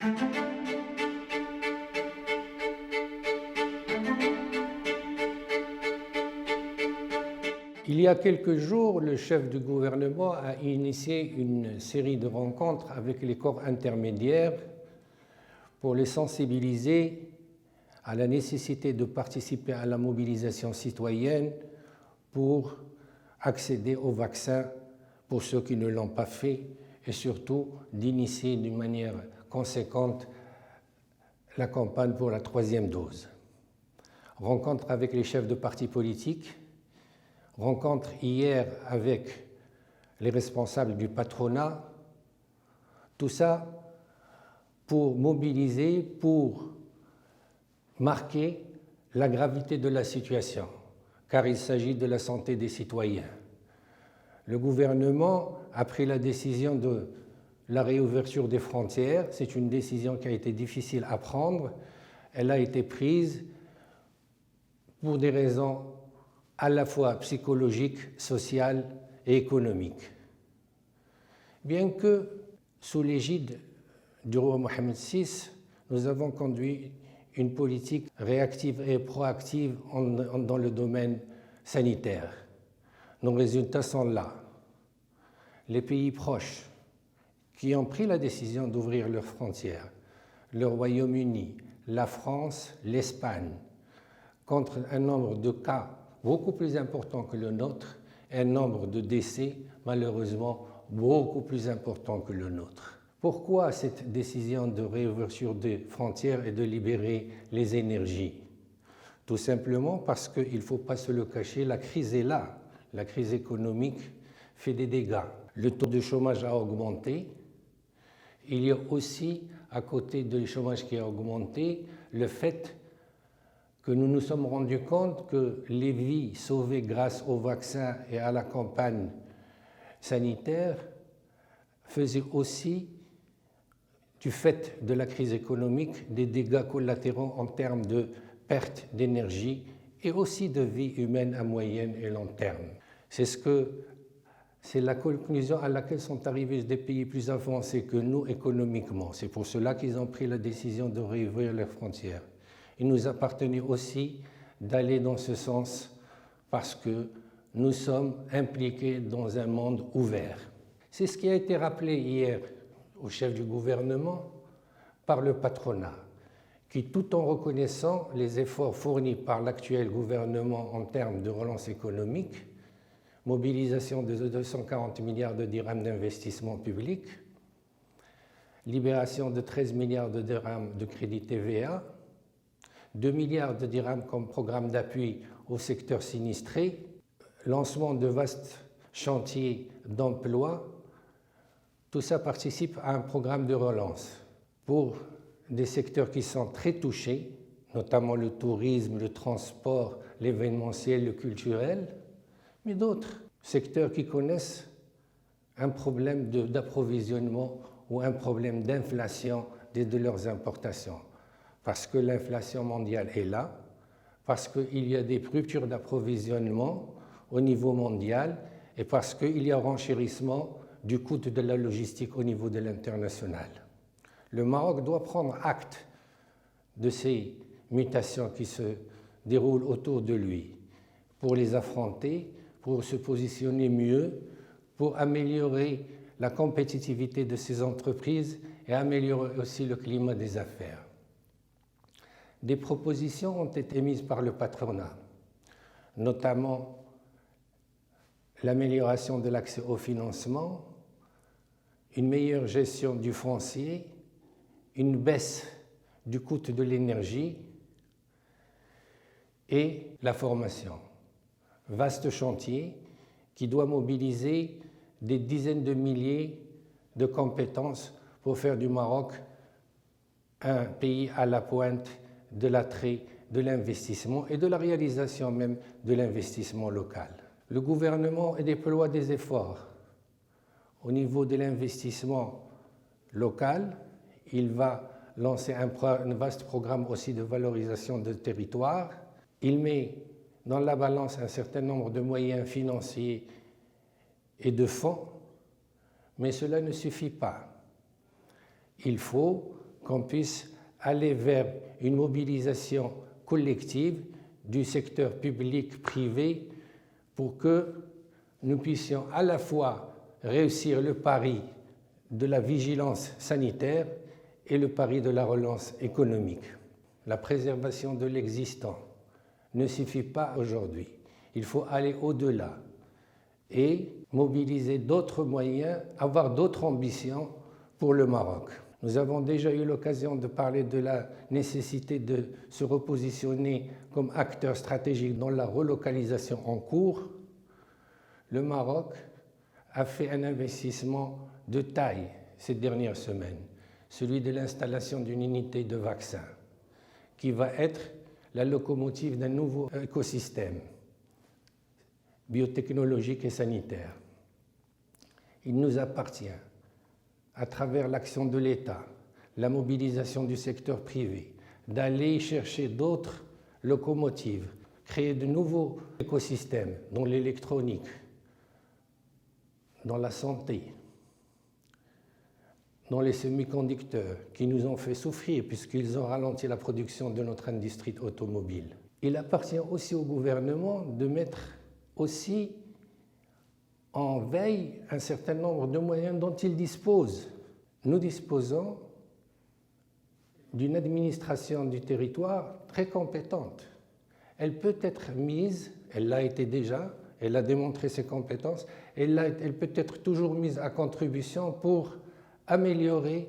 Il y a quelques jours, le chef du gouvernement a initié une série de rencontres avec les corps intermédiaires pour les sensibiliser à la nécessité de participer à la mobilisation citoyenne pour accéder au vaccin pour ceux qui ne l'ont pas fait et surtout d'initier d'une manière conséquente la campagne pour la 3e dose. Rencontre avec les chefs de partis politiques, rencontre hier avec les responsables du patronat, tout ça pour mobiliser, pour marquer la gravité de la situation, car il s'agit de la santé des citoyens. Le gouvernement a pris la décision de la réouverture des frontières. C'est une décision qui a été difficile à prendre. Elle a été prise pour des raisons à la fois psychologiques, sociales et économiques. Bien que, sous l'égide du roi Mohammed VI, nous avons conduit une politique réactive et proactive dans le domaine sanitaire. Nos résultats sont là. Les pays proches qui ont pris la décision d'ouvrir leurs frontières, le Royaume-Uni, la France, l'Espagne, contre un nombre de cas beaucoup plus important que le nôtre, un nombre de décès malheureusement beaucoup plus important que le nôtre. Pourquoi cette décision de réouverture des frontières et de libérer les énergies? Tout simplement parce qu'il ne faut pas se le cacher, la crise est là. La crise économique fait des dégâts. Le taux de chômage a augmenté. Il y a aussi, à côté du chômage qui a augmenté, le fait que nous nous sommes rendus compte que les vies sauvées grâce au vaccin et à la campagne sanitaire faisaient aussi, du fait de la crise économique, des dégâts collatéraux en termes de perte d'énergie et aussi de vie humaine à moyen et long terme. C'est la conclusion à laquelle sont arrivés des pays plus avancés que nous économiquement. C'est pour cela qu'ils ont pris la décision de réouvrir leurs frontières. Il nous appartenait aussi d'aller dans ce sens parce que nous sommes impliqués dans un monde ouvert. C'est ce qui a été rappelé hier au chef du gouvernement par le patronat, qui, tout en reconnaissant les efforts fournis par l'actuel gouvernement en termes de relance économique, mobilisation de 240 milliards de dirhams d'investissement public, libération de 13 milliards de dirhams de crédit TVA, 2 milliards de dirhams comme programme d'appui au secteur sinistré, lancement de vastes chantiers d'emploi, tout ça participe à un programme de relance pour des secteurs qui sont très touchés, notamment le tourisme, le transport, l'événementiel, le culturel, mais d'autres secteurs qui connaissent un problème d'approvisionnement ou un problème d'inflation de leurs importations. Parce que l'inflation mondiale est là, parce qu'il y a des ruptures d'approvisionnement au niveau mondial et parce qu'il y a renchérissement du coût de la logistique au niveau de l'international. Le Maroc doit prendre acte de ces mutations qui se déroulent autour de lui pour les affronter, pour se positionner mieux, pour améliorer la compétitivité de ces entreprises et améliorer aussi le climat des affaires. Des propositions ont été émises par le patronat, notamment l'amélioration de l'accès au financement, une meilleure gestion du foncier, une baisse du coût de l'énergie et la formation. Vaste chantier qui doit mobiliser des dizaines de milliers de compétences pour faire du Maroc un pays à la pointe de l'attrait de l'investissement et de la réalisation même de l'investissement local. Le gouvernement déploie des efforts au niveau de l'investissement local. Il va lancer un vaste programme aussi de valorisation de territoire. Il met dans la balance un certain nombre de moyens financiers et de fonds, mais cela ne suffit pas. Il faut qu'on puisse aller vers une mobilisation collective du secteur public, privé, pour que nous puissions à la fois réussir le pari de la vigilance sanitaire et le pari de la relance économique. La préservation de l'existant ne suffit pas aujourd'hui. Il faut aller au-delà et mobiliser d'autres moyens, avoir d'autres ambitions pour le Maroc. Nous avons déjà eu l'occasion de parler de la nécessité de se repositionner comme acteur stratégique dans la relocalisation en cours. Le Maroc a fait un investissement de taille ces dernières semaines, celui de l'installation d'une unité de vaccins, qui va être la locomotive d'un nouveau écosystème biotechnologique et sanitaire. Il nous appartient, à travers l'action de l'État, la mobilisation du secteur privé, d'aller chercher d'autres locomotives, créer de nouveaux écosystèmes dans l'électronique, dans la santé, dans les semi-conducteurs qui nous ont fait souffrir puisqu'ils ont ralenti la production de notre industrie automobile. Il appartient aussi au gouvernement de mettre aussi en veille un certain nombre de moyens dont il dispose. Nous disposons d'une administration du territoire très compétente. Elle peut être mise, elle l'a été déjà, elle a démontré ses compétences, elle peut être toujours mise à contribution pour améliorer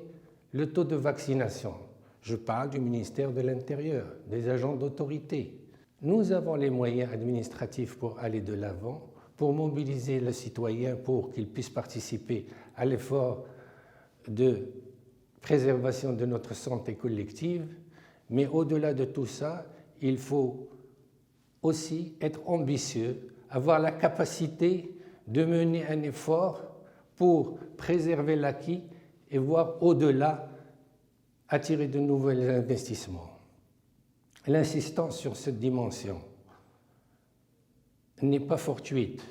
le taux de vaccination. Je parle du ministère de l'Intérieur, des agents d'autorité. Nous avons les moyens administratifs pour aller de l'avant, pour mobiliser le citoyen pour qu'il puisse participer à l'effort de préservation de notre santé collective. Mais au-delà de tout ça, il faut aussi être ambitieux, avoir la capacité de mener un effort pour préserver l'acquis et voir au-delà, attirer de nouveaux investissements. L'insistance sur cette dimension n'est pas fortuite.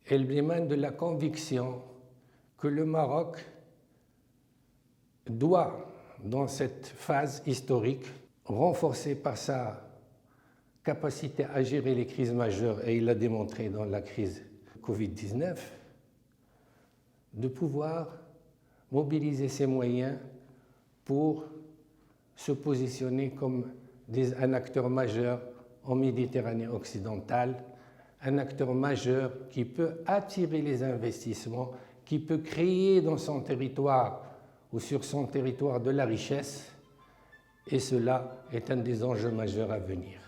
Elle émane de la conviction que le Maroc doit, dans cette phase historique, renforcée par sa capacité à gérer les crises majeures, et il l'a démontré dans la crise Covid-19, de pouvoir mobiliser ses moyens pour se positionner comme un acteur majeur en Méditerranée occidentale, un acteur majeur qui peut attirer les investissements, qui peut créer dans son territoire ou sur son territoire de la richesse, et cela est un des enjeux majeurs à venir.